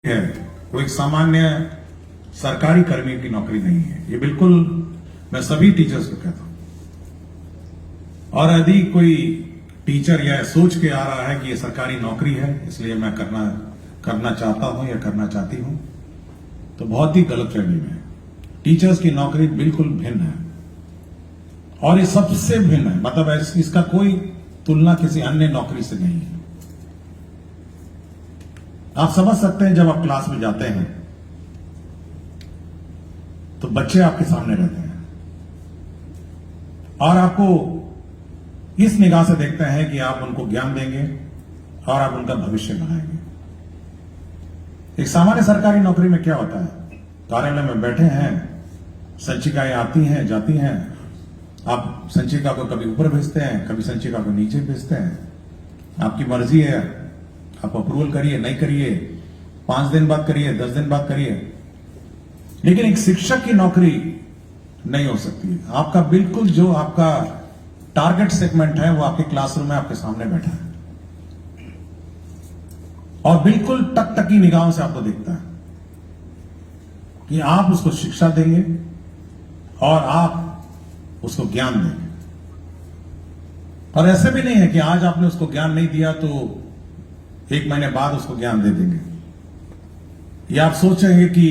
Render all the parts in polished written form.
है वो एक सामान्य सरकारी कर्मी की नौकरी नहीं है। ये बिल्कुल मैं सभी टीचर्स को कहता हूं। और यदि कोई टीचर यह सोच के आ रहा है कि ये सरकारी नौकरी है इसलिए मैं करना चाहता हूं या करना चाहती हूं, तो बहुत ही गलतफहमी में है। टीचर्स की नौकरी बिल्कुल भिन्न है और ये सबसे भिन्न है। मतलब इसका कोई तुलना किसी अन्य नौकरी से नहीं है। आप समझ सकते हैं, जब आप क्लास में जाते हैं तो बच्चे आपके सामने रहते हैं और आपको इस निगाह से देखते हैं कि आप उनको ज्ञान देंगे और आप उनका भविष्य बनाएंगे। एक सामान्य सरकारी नौकरी में क्या होता है, कार्यालय में बैठे हैं, संचिकाएं आती हैं जाती हैं, आप संचिका को कभी ऊपर भेजते हैं, कभी संचिका को नीचे भेजते हैं, आपकी मर्जी है, आप अप्रूवल करिए नहीं करिए, 5 दिन बाद करिए, 10 दिन बाद करिए। लेकिन एक शिक्षक की नौकरी नहीं हो सकती। आपका बिल्कुल जो आपका टारगेट सेगमेंट है वो आपके क्लासरूम में आपके सामने बैठा है और बिल्कुल टकटकी निगाहों से आपको देखता है कि आप उसको शिक्षा देंगे और आप उसको ज्ञान देंगे। और ऐसे भी नहीं है कि आज आपने उसको ज्ञान नहीं दिया तो 1 महीने बाद उसको ज्ञान दे देंगे, या आप सोचेंगे कि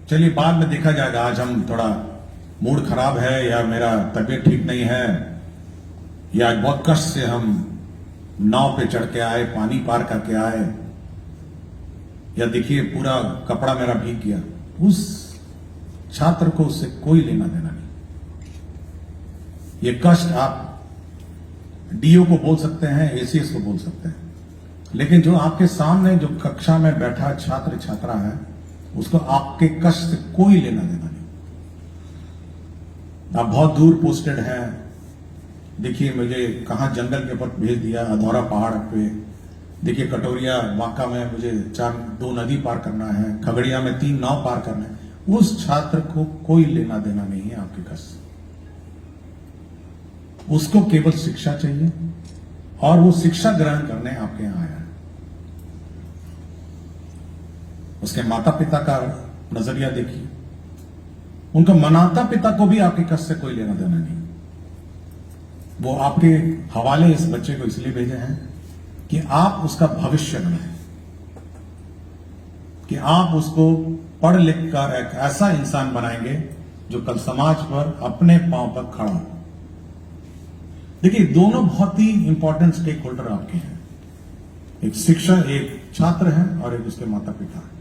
चलिए बाद में देखा जाएगा, आज हम थोड़ा मूड खराब है या मेरा तबीयत ठीक नहीं है या आज बहुत कष्ट से हम नाव पे चढ़ के आए, पानी पार करके आए, या देखिए पूरा कपड़ा मेरा भीग गया। उस छात्र को उससे कोई लेना देना नहीं। ये कष्ट आप डीओ को बोल सकते हैं, एसीएस को बोल सकते हैं, लेकिन जो आपके सामने जो कक्षा में बैठा छात्र छात्रा है उसको आपके कष्ट से कोई लेना देना नहीं। आप बहुत दूर पोस्टेड हैं, देखिए मुझे कहां जंगल के ऊपर भेज दिया, अधौरा पहाड़ पे, देखिए कटोरिया वाका में मुझे 2 नदी पार करना है, खगड़िया में 3 नाव पार करना है। उस छात्र को कोई लेना देना नहीं है आपके कष्ट। उसको केवल शिक्षा चाहिए और वो शिक्षा ग्रहण करने आपके यहां आया है। उसके माता पिता का नजरिया देखिए, उनका माता पिता को भी आपके कष्ट से कोई लेना देना नहीं। वो आपके हवाले इस बच्चे को इसलिए भेजे हैं कि आप उसका भविष्य बनाएं, कि आप उसको पढ़ लिख कर एक ऐसा इंसान बनाएंगे जो कल समाज पर अपने पांव पर खड़ा हो। देखिए, दोनों बहुत ही इंपॉर्टेंट स्टेक होल्डर आपके हैं। एक शिक्षक, एक छात्र है और एक उसके माता पिता है।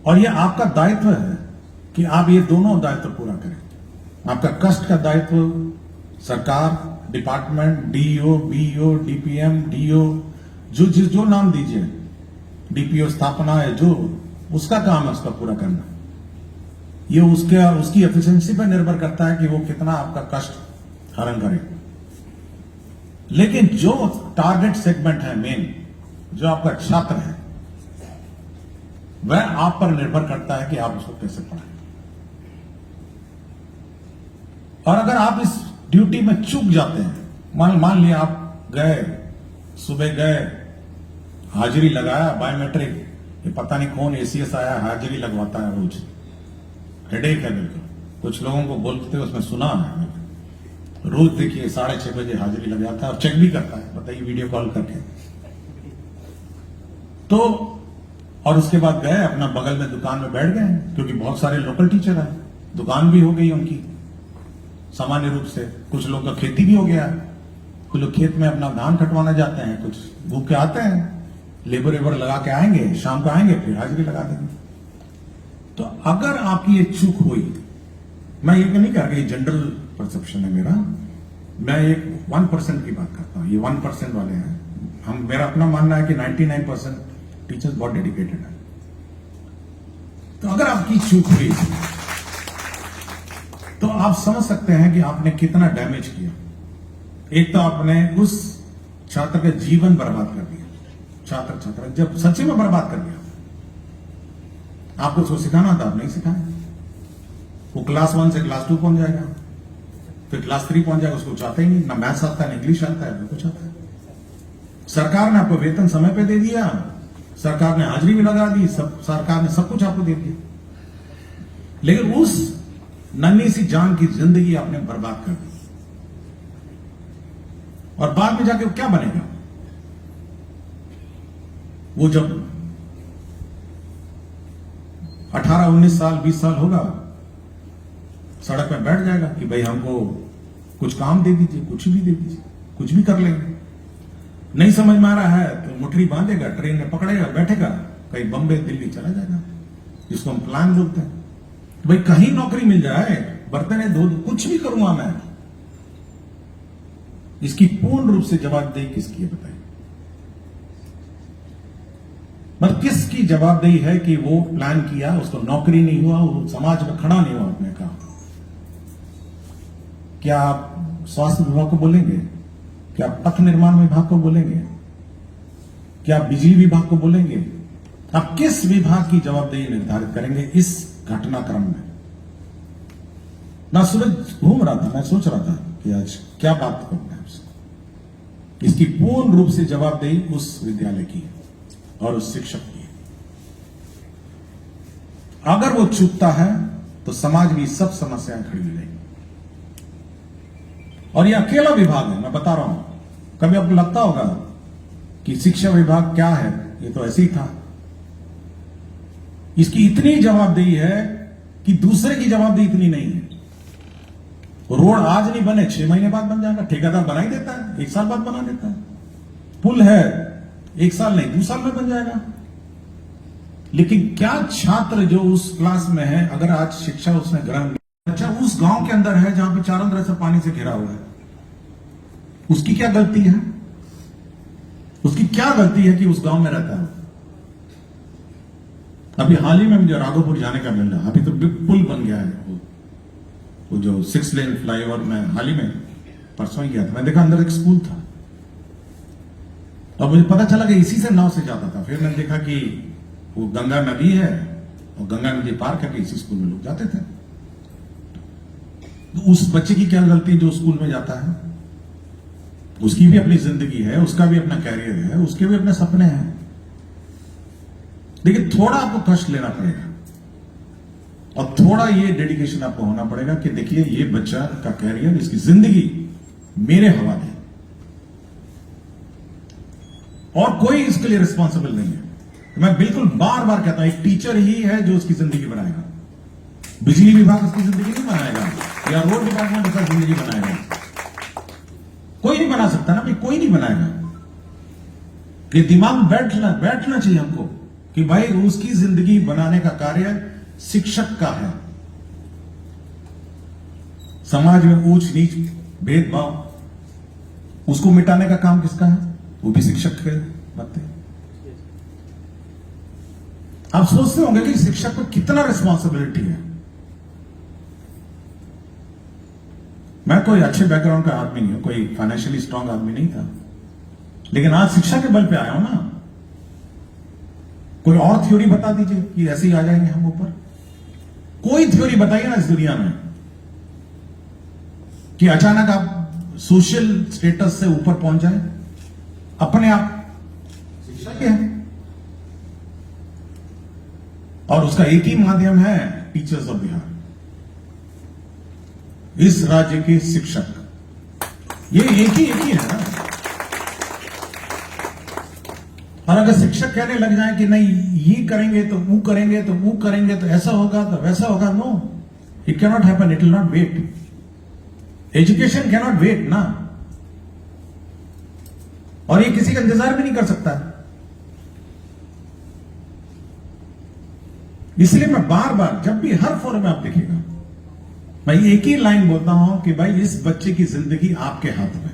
और यह आपका दायित्व है कि आप ये दोनों दायित्व पूरा करें। आपका कष्ट का दायित्व सरकार, department, DEO, BEO, DPM, DO, जो नाम दीजिए, डीपीओ स्थापना है, जो उसका काम है उसका पूरा करना। ये उसकी एफिशिएंसी पर निर्भर करता है कि वो कितना आपका कष्ट हरण करे। लेकिन जो टारगेट सेगमेंट है मेन, जो आपका छात्र है, वह आप पर निर्भर करता है कि आप उसको कैसे पढ़ाएं। और अगर आप इस ड्यूटी में चूक जाते हैं, मान लिया आप गए, सुबह गए, हाजिरी लगाया, बायोमेट्रिक, ये पता नहीं कौन एसीएस आया, हाजिरी लगवाता है रोज, हेडेक है बिल्कुल। कुछ लोगों को बोलते उसमें सुना है, रोज देखिए 6:30 बजे हाजिरी लग जाता है और चेक भी करता है, बताइए, वीडियो कॉल करके। तो और उसके बाद गए अपना बगल में दुकान में बैठ गए, क्योंकि बहुत सारे लोकल टीचर हैं, दुकान भी हो गई उनकी सामान्य रूप से। कुछ लोग का खेती भी हो गया, कुछ लोग खेत में अपना धान कटवाना जाते हैं, कुछ भूख के आते हैं, लेबर वेबर लगा के आएंगे, शाम को आएंगे, फिर हाजिरी लगा देंगे। तो अगर आपकी ये चूक हुई, मैं ये नहीं कह रहा कि ये जनरल परसेप्शन है मेरा, मैं एक 1% की बात करता हूं। ये 1% वाले हैं। मेरा अपना मानना है कि 99% टीचर्स बहुत डेडिकेटेड है। तो अगर आपकी चूक हुई तो आप समझ सकते हैं कि आपने कितना डैमेज किया। एक तो आपने उस छात्र का जीवन बर्बाद कर दिया, छात्र जब सच्ची में बर्बाद कर दिया। आपको उसको सिखाना था, आप नहीं सिखाया। वो क्लास 1 से क्लास 2 पहुंच जाएगा, फिर क्लास 3 पहुंच जाएगा, उसको चाहता ही नहीं, ना मैथ्स आता है, ना इंग्लिश आता है, ना कुछ आता है। सरकार ने आपको वेतन समय पे दे दिया, सरकार ने हाजिरी भी लगा दी, सब सरकार ने सब कुछ आपको दे दिया, लेकिन उस नन्ही सी जान की जिंदगी आपने बर्बाद कर दी। और बाद में जाके वो क्या बनेगा? वो जब 18, 19 साल, 20 साल होगा, सड़क पे बैठ जाएगा कि भाई हमको कुछ काम दे दीजिए, कुछ भी दे दीजिए, कुछ भी कर लेंगे। नहीं समझ में आ रहा है तो मुठरी बांधेगा, ट्रेन में पकड़ेगा, बैठेगा, कहीं बम्बई दिल्ली चला जाएगा, जिसको हम प्लान बोलते हैं। भाई कहीं नौकरी मिल जाए, बर्तन धो, कुछ भी करूंगा मैं। इसकी पूर्ण रूप से जवाबदेही किसकी है बताइए? मतलब किसकी जवाबदेही है कि वो प्लान किया, उसको नौकरी नहीं हुआ, वो समाज में खड़ा नहीं हुआ अपने का? क्या आप स्वास्थ्य विभाग को बोलेंगे? क्या आप पथ निर्माण विभाग को बोलेंगे? क्या आप बिजली विभाग को बोलेंगे? आप किस विभाग की जवाबदेही निर्धारित करेंगे इस घटनाक्रम में? ना सूरज घूम रहा था, मैं सोच रहा था कि आज क्या बात करना है उससे। इसकी पूर्ण रूप से जवाबदेही उस विद्यालय की है और उस शिक्षक की है। अगर वो चूकता है तो समाज में सब समस्याएं खड़ी हो जाएंगी। और ये अकेला विभाग है, मैं बता रहा हूं। कभी आपको लगता होगा कि शिक्षा विभाग क्या है, ये तो ऐसे ही था। इसकी इतनी जवाबदेही है कि दूसरे की जवाबदेही इतनी नहीं है। रोड आज नहीं बने, 6 महीने बाद बन जाएगा, ठेकेदार बना ही देता है, 1 साल बाद बना देता है। पुल है, 1 साल नहीं 2 साल में बन जाएगा। लेकिन क्या छात्र जो उस क्लास में है, अगर आज शिक्षा उसने ग्रहण, अच्छा उस गांव के अंदर है जहां पे चारों तरफ से पानी से घिरा हुआ है, उसकी क्या गलती है? उसकी क्या गलती है कि उस गांव में रहता है? अभी हाल ही में मुझे राघोपुर जाने का मिल रहा, अभी तो पुल बन गया है, वो जो 6 लेन फ्लाईओवर में हाल ही में परसों ही गया था, मैं देखा अंदर एक स्कूल था और मुझे पता चला कि इसी से नाव से जाता था। फिर मैंने देखा कि वो गंगा नदी है और गंगा नदी पार करके इसी स्कूल में लोग जाते थे। तो उस बच्चे की क्या गलती जो स्कूल में जाता है? उसकी भी अपनी जिंदगी है, उसका भी अपना कैरियर है, उसके भी अपने सपने हैं। लेकिन थोड़ा आपको कष्ट लेना पड़ेगा और थोड़ा ये डेडिकेशन आपको होना पड़ेगा कि देखिए ये बच्चा का कैरियर, इसकी जिंदगी मेरे हवाले, और कोई इसके लिए रिस्पॉन्सिबल नहीं है। मैं बिल्कुल बार बार कहता हूं, एक टीचर ही है जो उसकी जिंदगी बनाएगा। बिजली विभाग उसकी जिंदगी नहीं बनाएगा, या रोड डिपार्टमेंट उसका जिंदगी बनाएगा। कोई नहीं बना सकता ना भाई, कोई नहीं बनाएगा। ये दिमाग में बैठना चाहिए हमको कि भाई उसकी जिंदगी बनाने का कार्य शिक्षक का है। समाज में ऊंच नीच भेदभाव उसको मिटाने का काम किसका है? वो भी शिक्षक के बनते हैं। आप सोचते होंगे कि शिक्षक को कितना रिस्पॉन्सिबिलिटी है। मैं कोई अच्छे बैकग्राउंड का आदमी नहीं हूं, कोई फाइनेंशियली स्ट्रांग आदमी नहीं था, लेकिन आज शिक्षा के बल पे आया हूं ना। कोई और थ्योरी बता दीजिए कि ऐसे ही आ जाएंगे हम ऊपर। कोई थ्योरी बताइए ना इस दुनिया में कि अचानक आप सोशल स्टेटस से ऊपर पहुंच जाए अपने आप। शिक्षा क्या है? और उसका एक ही माध्यम है, टीचर्स ऑफ बिहार, इस राज्य के शिक्षक। ये एक ही है ना। और अगर शिक्षक कहने लग जाए कि नहीं ये करेंगे तो वो करेंगे तो वो करेंगे तो ऐसा होगा तो वैसा होगा, no, it can not happen, it will not wait. Education can not wait ना, और ये किसी का इंतजार भी नहीं कर सकता। इसलिए मैं बार बार जब भी हर फोरम में आप देखिएगा, मैं एक ही लाइन बोलता हूं कि भाई इस बच्चे की जिंदगी आपके हाथ में,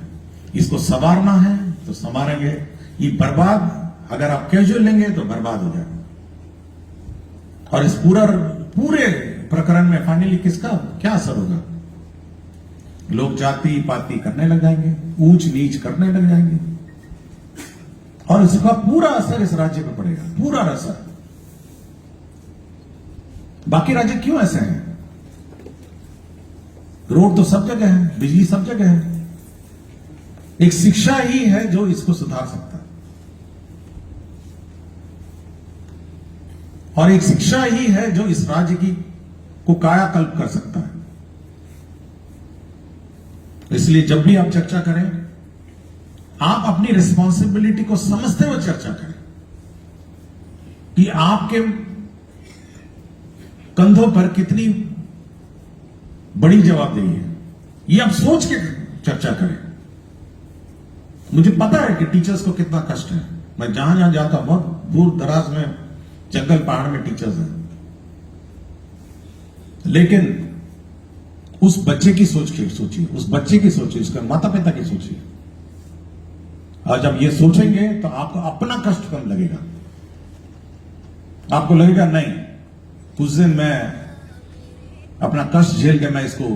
इसको संवारना है तो संवारेंगे। ये बर्बाद अगर आप कैजुअल लेंगे तो बर्बाद हो जाएगा। और इस पूरे प्रकरण में फाइनली किसका क्या असर होगा? लोग जाति पाति करने लग जाएंगे, ऊंच नीच करने लग जाएंगे, और इसका पूरा असर इस राज्य पर पड़ेगा, पूरा असर। बाकी राज्य क्यों ऐसे हैं? रोड तो सब जगह है, बिजली सब जगह है, एक शिक्षा ही है जो इसको सुधार सकता है। और एक शिक्षा ही है जो इस राज्य की को कायाकल्प कर सकता है। इसलिए जब भी आप चर्चा करें, आप अपनी रिस्पॉन्सिबिलिटी को समझते हुए चर्चा करें कि आपके कंधों पर कितनी बड़ी जवाबदेही है। ये आप सोच के चर्चा करें। मुझे पता है कि टीचर्स को कितना कष्ट है। मैं जहां जहां जाता हूं, बहुत दूर दराज में, जंगल पहाड़ में टीचर्स हैं, लेकिन उस बच्चे की सोचिए, उस बच्चे की सोचिए, उसके माता पिता की सोचिए। और जब ये सोचेंगे तो आपको अपना कष्ट कम लगेगा। आपको लगेगा नहीं, कुछ दिन मैं अपना कष्ट झेल के मैं इसको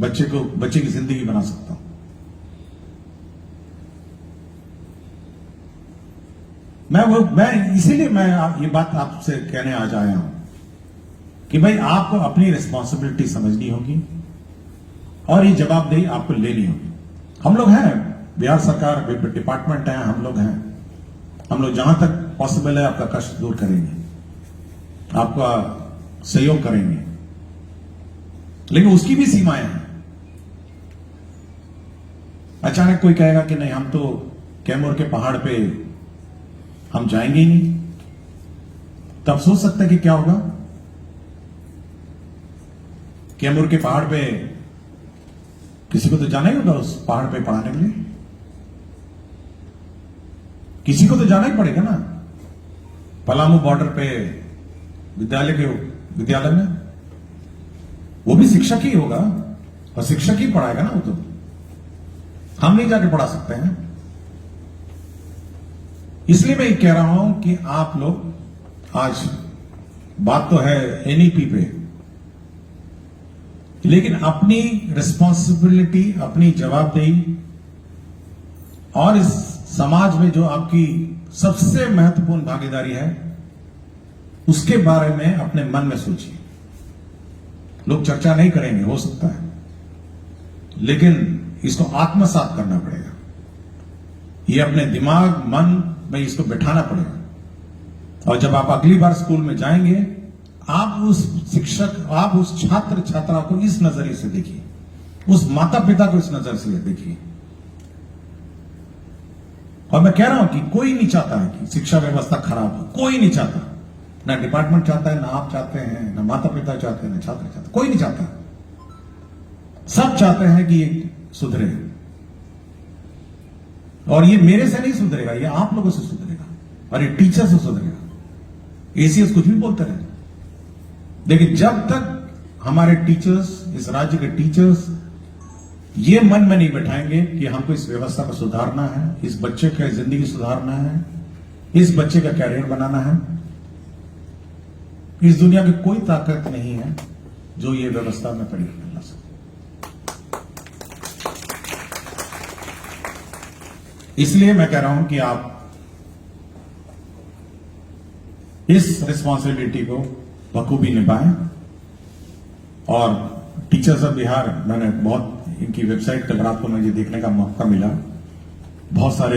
बच्चे की जिंदगी बना सकता हूं। इसीलिए मैं ये बात आपसे कहने आज आया हूं कि भाई आपको अपनी रिस्पॉन्सिबिलिटी समझनी होगी और ये जवाबदेही आपको लेनी होगी। हम लोग हैं, बिहार सरकार डिपार्टमेंट है, हम लोग हैं। हम लोग जहां तक पॉसिबल है आपका कष्ट दूर करेंगे, आपका सहयोग करेंगे, लेकिन उसकी भी सीमाएं हैं। अचानक कोई कहेगा कि नहीं, हम तो कैमूर के पहाड़ पे हम जाएंगे ही नहीं, तब सोच सकते हैं कि क्या होगा। कैमूर के पहाड़ पे किसी को तो जाना ही होगा, उस पहाड़ पे पढ़ाने के लिए किसी को तो जाना ही पड़ेगा ना। पलामू बॉर्डर पे विद्यालय में वो भी शिक्षक ही होगा और शिक्षक ही पढ़ाएगा ना। वो तो हम नहीं जाके पढ़ा सकते हैं। इसलिए मैं ये कह रहा हूं कि आप लोग, आज बात तो है एनईपी पे, लेकिन अपनी रिस्पॉन्सिबिलिटी, अपनी जवाबदेही और इस समाज में जो आपकी सबसे महत्वपूर्ण भागीदारी है, उसके बारे में अपने मन में सोचिए। लोग चर्चा नहीं करेंगे, हो सकता है, लेकिन इसको आत्मसात करना पड़ेगा। ये अपने दिमाग, मन में इसको बिठाना पड़ेगा। और जब आप अगली बार स्कूल में जाएंगे, आप उस शिक्षक, आप उस छात्र छात्रा को इस नजरिए से देखिए, उस माता पिता को इस नजर से देखिए। और मैं कह रहा हूं कि कोई नहीं चाहता है कि शिक्षा व्यवस्था खराब हो, कोई नहीं चाहता। ना डिपार्टमेंट चाहता है, ना आप चाहते हैं, ना माता पिता चाहते हैं, ना छात्र चाहते, कोई नहीं चाहता। सब चाहते हैं कि ये सुधरे, और ये मेरे से नहीं सुधरेगा, ये आप लोगों से सुधरेगा और ये टीचर से सुधरेगा। एसीएस कुछ भी बोलते रहे, लेकिन जब तक हमारे टीचर्स, इस राज्य के टीचर्स ये मन में नहीं बैठाएंगे कि हमको इस व्यवस्था को सुधारना है, इस बच्चे का जिंदगी सुधारना है, इस बच्चे का कैरियर बनाना है, इस दुनिया की कोई ताकत नहीं है जो ये व्यवस्था में परिवर्तन ला सके। इसलिए मैं कह रहा हूं कि आप इस रिस्पॉन्सिबिलिटी को बखूबी निभाएं। और टीचर्स ऑफ बिहार, मैंने बहुत इनकी वेबसाइट पर रात को मुझे देखने का मौका मिला, बहुत सारे